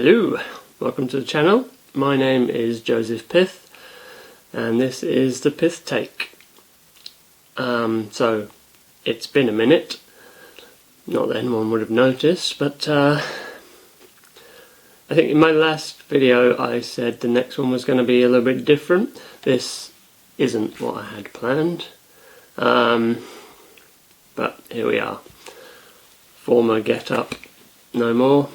Hello, welcome to the channel. My name is Joseph Pith and this is the Pith Take. So it's been a minute, not that anyone would have noticed, but I think in my last video I said the next one was going to be a little bit different. This isn't what I had planned, but here we are. Former get up, no more.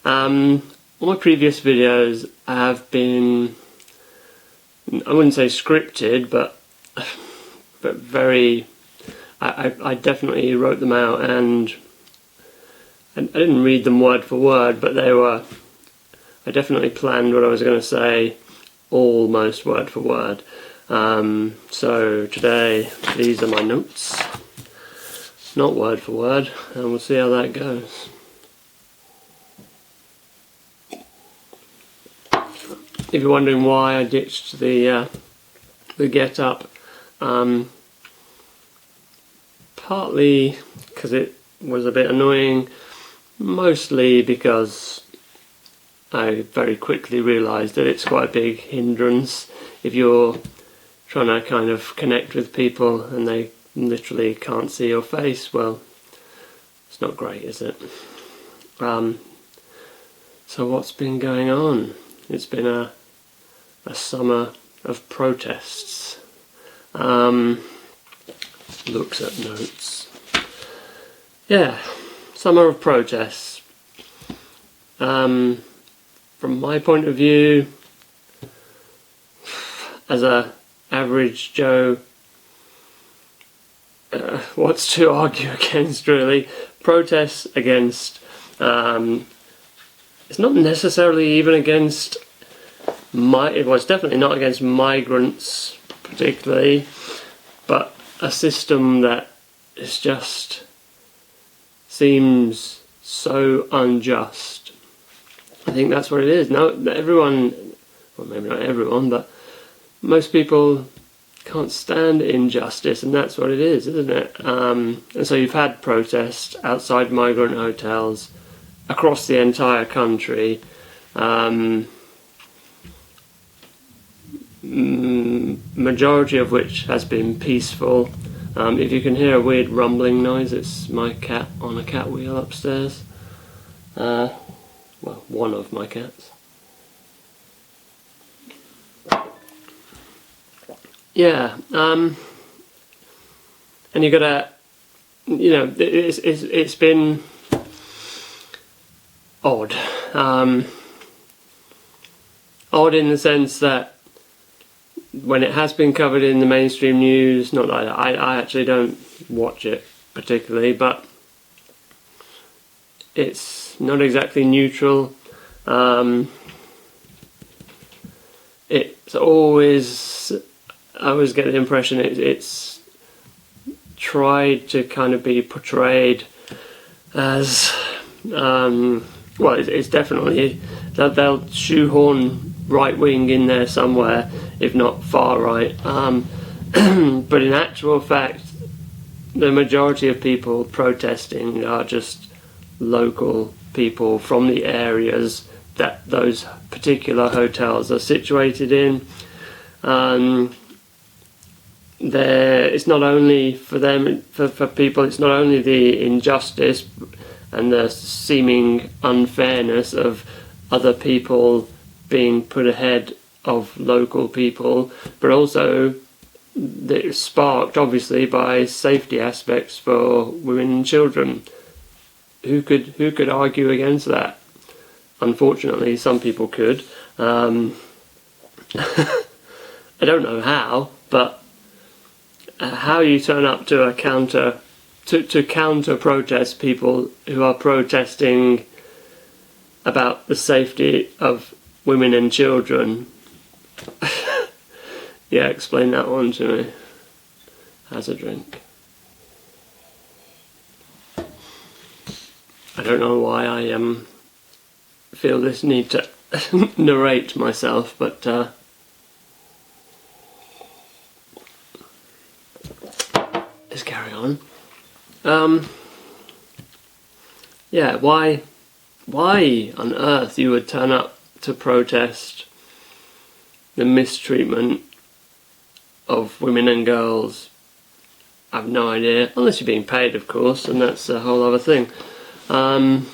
All my previous videos have been, I wouldn't say scripted, but very, I definitely wrote them out, and I didn't read them word for word, but they were, I definitely planned what I was going to say almost word for word. So today these are my notes, not word for word, and we'll see how that goes. If you're wondering why I ditched the get up, partly because it was a bit annoying, mostly because I very quickly realised that it's quite a big hindrance if you're trying to kind of connect with people and they literally can't see your face. Well, it's not great, is it? So what's been going on? It's been a summer of protests. Looks at notes. Yeah, summer of protests. From my point of view, as a average Joe, what's to argue against, really? Protests against, it's not necessarily even against it was definitely not against migrants particularly, but a system that is just seems so unjust. I think that's what it is. Now everyone, well maybe not everyone, but most people can't stand injustice, and that's what it is, isn't it? And so you've had protests outside migrant hotels across the entire country. Majority of which has been peaceful. If you can hear a weird rumbling noise, it's my cat on a cat wheel upstairs. Well, one of my cats. Yeah, and you gotta, you know, it's been odd. Odd in the sense that when it has been covered in the mainstream news, not that I actually don't watch it particularly, but it's not exactly neutral. It's always, I always get the impression it's tried to kind of be portrayed as, well, it's definitely that they'll shoehorn right wing in there somewhere, if not far right, but in actual fact the majority of people protesting are just local people from the areas that those particular hotels are situated in. It's not only for them, for people, it's not only the injustice and the seeming unfairness of other people being put ahead of local people, but also it's sparked obviously by safety aspects for women and children. Who could argue against that? Unfortunately, some people could. I don't know how, but how you turn up to a counter protest people who are protesting about the safety of women and children. Yeah, explain that one to me. Has a drink. I don't know why I feel this need to narrate myself, but let's carry on. Yeah, why why on earth you would turn up to protest the mistreatment of women and girls, I've no idea, unless you're being paid, of course, and that's a whole other thing. The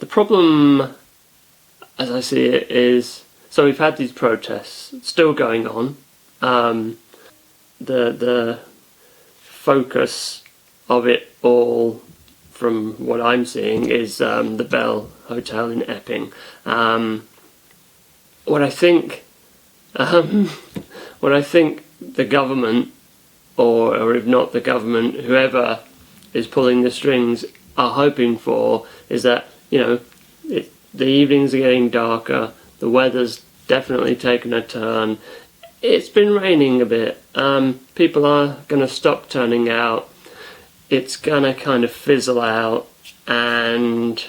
problem, as I see it, is, so we've had these protests still going on. The focus of it all, from what I'm seeing, is the Bell Hotel in Epping. What I think the government, or if not the government, whoever is pulling the strings, are hoping for is that, the evenings are getting darker, the weather's definitely taken a turn, it's been raining a bit, people are going to stop turning out, it's going to kind of fizzle out, and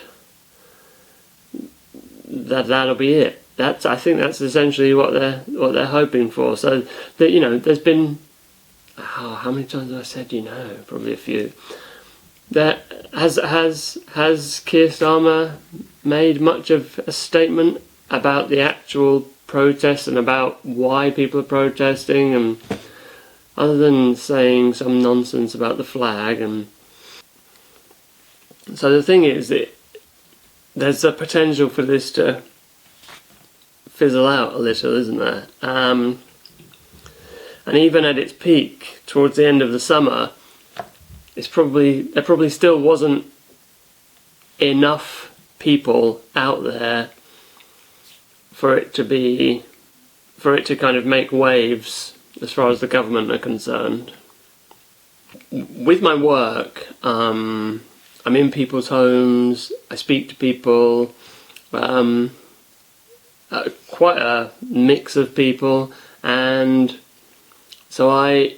that'll be it. I think that's essentially what they're hoping for. So that, there's been, how many times have I said probably a few. That has Keir Starmer made much of a statement about the actual protests and about why people are protesting, and other than saying some nonsense about the flag. And so the thing is that there's a potential for this to fizzle out a little, isn't there? And even at its peak towards the end of the summer, there probably still wasn't enough people out there for it to kind of make waves as far as the government are concerned. With my work, I'm in people's homes, I speak to people, quite a mix of people, and so I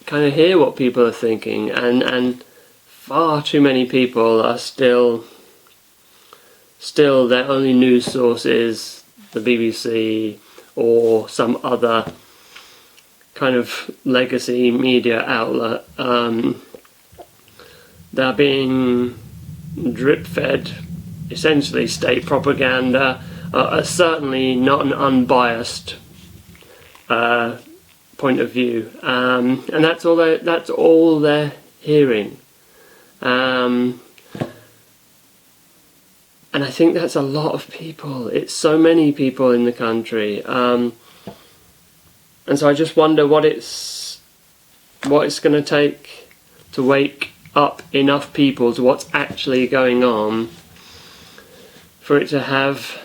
kind of hear what people are thinking, and far too many people are still their only news source is the BBC or some other kind of legacy media outlet. They're being drip fed essentially state propaganda, certainly not an unbiased point of view, and that's all they're hearing, and I think that's a lot of people. It's so many people in the country, and so I just wonder what it's going to take to wake up enough people to what's actually going on for it to have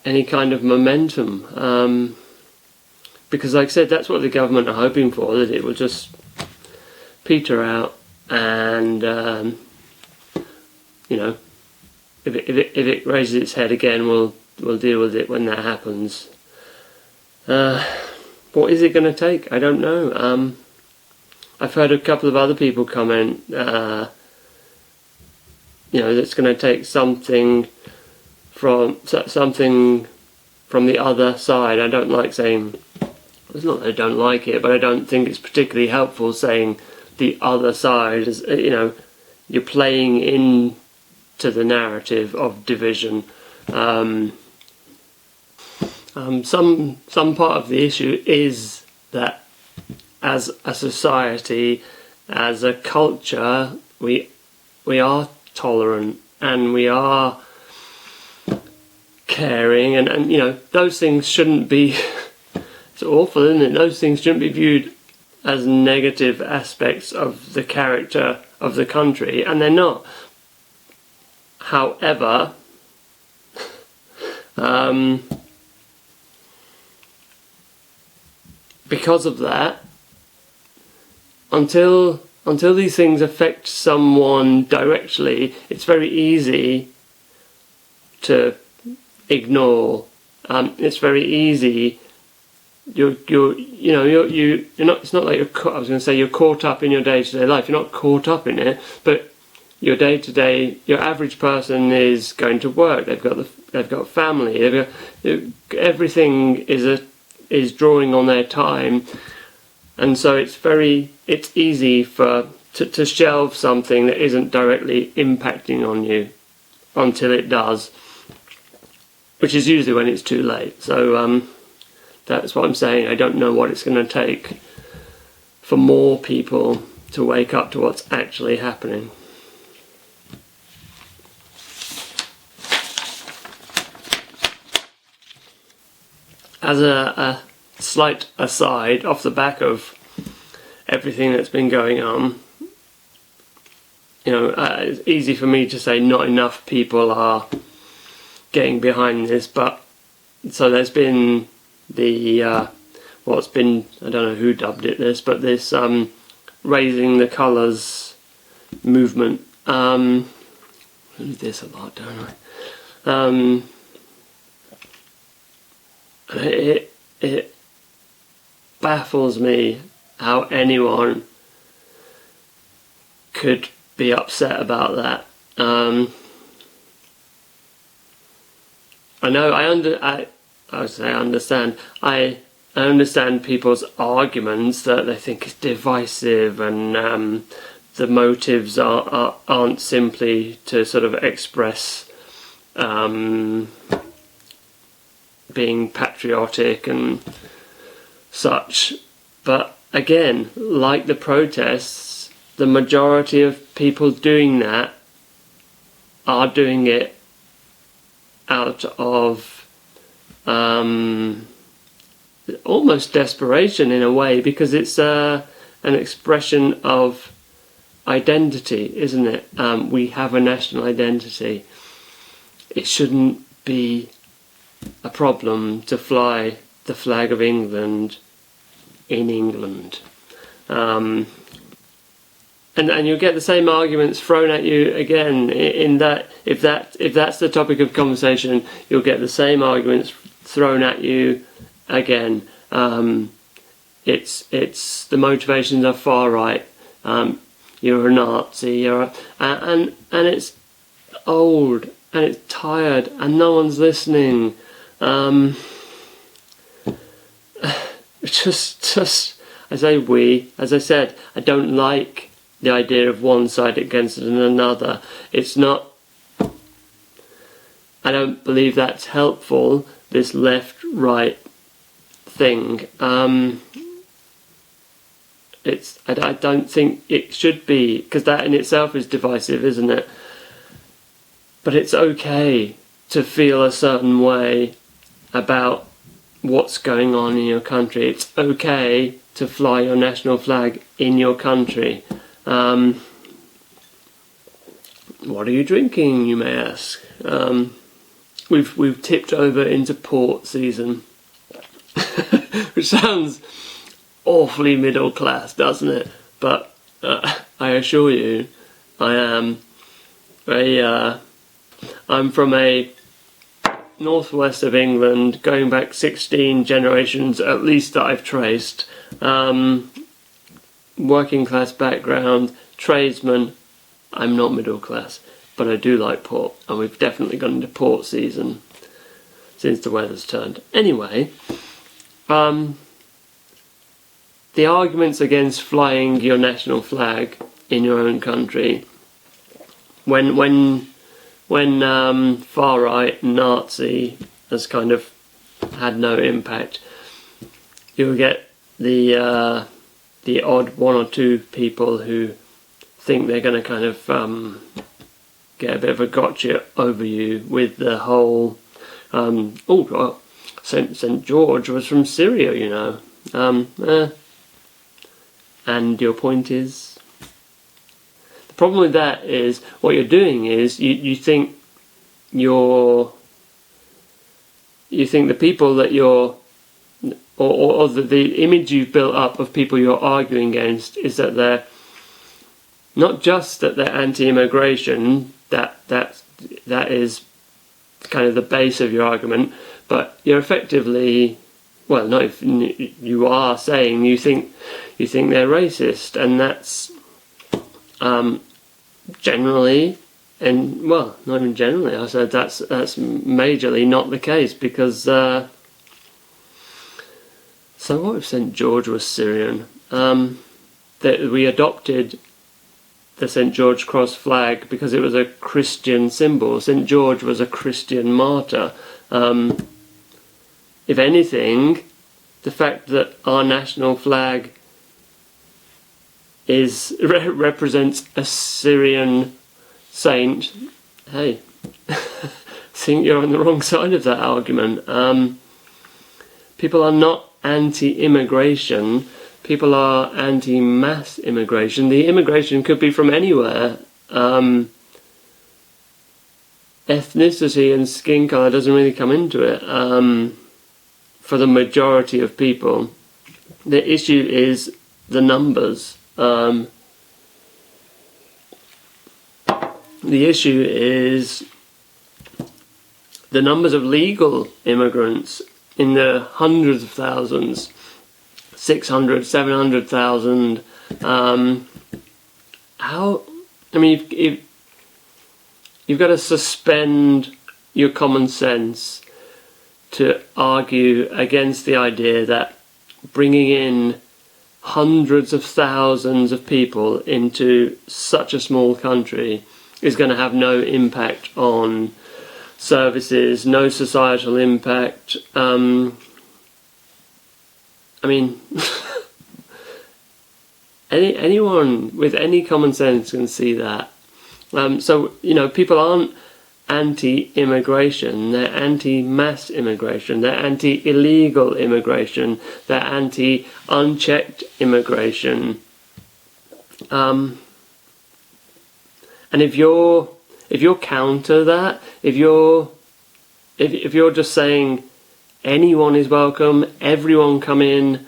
any kind of momentum. Because, like I said, that's what the government are hoping for, that it will just peter out, and if it raises its head again, we'll deal with it when that happens. What is it going to take? I don't know. I've heard a couple of other people comment, that's going to take something from the other side. I don't like saying. It's not that I don't like it, but I don't think it's particularly helpful saying the other side. Is you're playing into the narrative of division. Some part of the issue is that as a society, as a culture, we are tolerant and we are caring, and those things shouldn't be. It's awful, isn't it? Those things shouldn't be viewed as negative aspects of the character of the country, and they're not. However, because of that, until these things affect someone directly, it's very easy to ignore. It's very easy. You're not. It's not like I was going to say you're caught up in your day-to-day life. You're not caught up in it, but your day-to-day, your average person is going to work. They've got family. Everything is drawing on their time, and so it's easy for to shelve something that isn't directly impacting on you until it does, which is usually when it's too late. So that's what I'm saying. I don't know what it's going to take for more people to wake up to what's actually happening. As a slight aside, off the back of everything that's been going on, it's easy for me to say not enough people are getting behind this, but so there's been the what's been, I don't know who dubbed it this, but this raising the colours movement. I do this a lot, don't I? It baffles me how anyone could be upset about that. I know I understand. I understand people's arguments that they think is divisive, and the motives aren't simply to sort of express being patriotic and such. But again, like the protests, the majority of people doing that are doing it out of almost desperation in a way, because it's an expression of identity, isn't it? We have a national identity. It shouldn't be a problem to fly the flag of England in England. And you'll get the same arguments thrown at you again, in that if that's the topic of conversation, you'll get the same arguments thrown at you again. It's the motivations are far right. You're a Nazi. And it's old and it's tired and no one's listening. Just I say we, as I said, I don't like the idea of one side against another. It's not, I don't believe that's helpful, this left-right thing. I don't think it should be, because that in itself is divisive, isn't it? But it's okay to feel a certain way about what's going on in your country. It's okay to fly your national flag in your country. What are you drinking, you may ask? We've tipped over into port season, which sounds awfully middle class, doesn't it? But I assure you, I'm from a northwest of England, going back 16 generations at least that I've traced. Working class background, tradesman. I'm not middle class, but I do like port, and we've definitely gone into port season since the weather's turned. Anyway, the arguments against flying your national flag in your own country, when far right Nazi has kind of had no impact, you'll get the odd one or two people who think they're going to kind of get a bit of a gotcha over you with the whole St. George was from Syria, you know. And your point is, the problem with that is what you're doing is you think the people that you're, or the image you've built up of people you're arguing against is that they're not just that they're anti-immigration, that is kind of the base of your argument, but you're effectively, well, not if you are saying you think they're racist, and that's generally, and well, not even generally, I said that's majorly not the case, because so what if St. George was Syrian? That we adopted the St. George cross flag because it was a Christian symbol. St. George was a Christian martyr. If anything, the fact that our national flag represents a Syrian saint, hey, I think you're on the wrong side of that argument. People are not anti-immigration. People are anti-mass immigration. The immigration could be from anywhere. Ethnicity and skin colour doesn't really come into it for the majority of people. The issue is the numbers. The issue is the numbers of legal immigrants in the hundreds of thousands. 600, 700,000. You've got to suspend your common sense to argue against the idea that bringing in hundreds of thousands of people into such a small country is going to have no impact on services, no societal impact. Anyone with any common sense can see that. People aren't anti-immigration, they're anti-mass immigration, they're anti-illegal immigration, they're anti-unchecked immigration. And if you're counter that, if you're just saying anyone is welcome, everyone come in,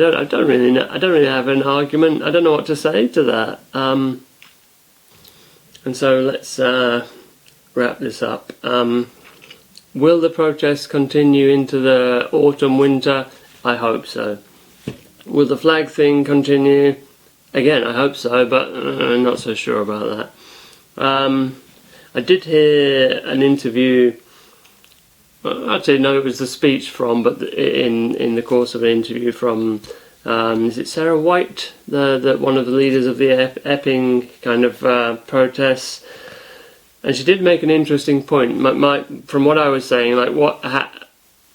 I don't really have an argument. I don't know what to say to that. And so let's wrap this up. Will the protests continue into the autumn, winter? I hope so. Will the flag thing continue? Again, I hope so, but I'm not so sure about that. I did hear an interview. Actually, no, it was the speech from, but in the course of an interview from, is it Sarah White, the one of the leaders of the Epping kind of protests, and she did make an interesting point. From what I was saying, like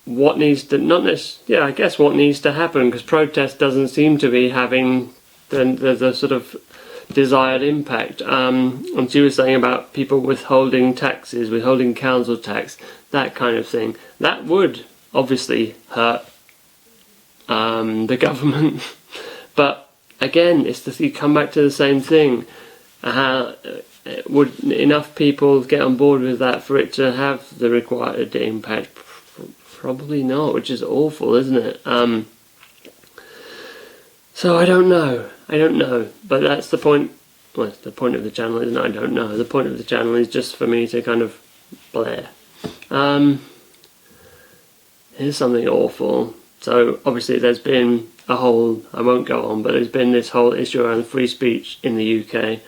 what needs to I guess what needs to happen, because protest doesn't seem to be having the sort of desired impact. And she was saying about people withholding taxes, withholding council tax, that kind of thing. That would obviously hurt the government. But again, you come back to the same thing. Would enough people get on board with that for it to have the required impact? Probably not, which is awful, isn't it? So I don't know, but that's the point. Well, the point of the channel isn't I don't know. The point of the channel is just for me to kind of blare. Here's something awful. So obviously there's been a whole, I won't go on, but there's been this whole issue around free speech in the UK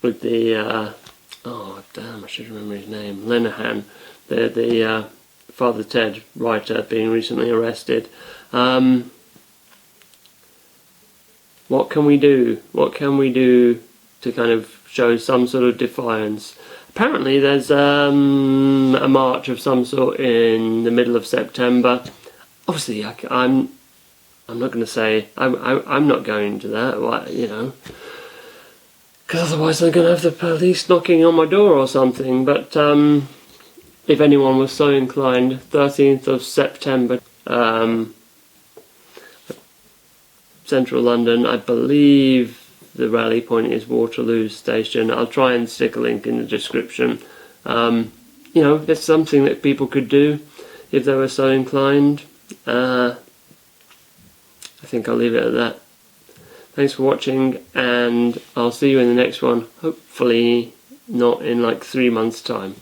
with the, I should remember his name, Lenihan, the Father Ted writer being recently arrested. What can we do? What can we do to kind of show some sort of defiance? Apparently there's a march of some sort in the middle of September. Obviously I'm not going to say I'm not going to that, because otherwise I'm going to have the police knocking on my door or something. But if anyone was so inclined, 13th of September, Central London, I believe the rally point is Waterloo Station. I'll try and stick a link in the description. It's something that people could do if they were so inclined. I think I'll leave it at that. Thanks for watching, and I'll see you in the next one, hopefully not in like 3 months' time.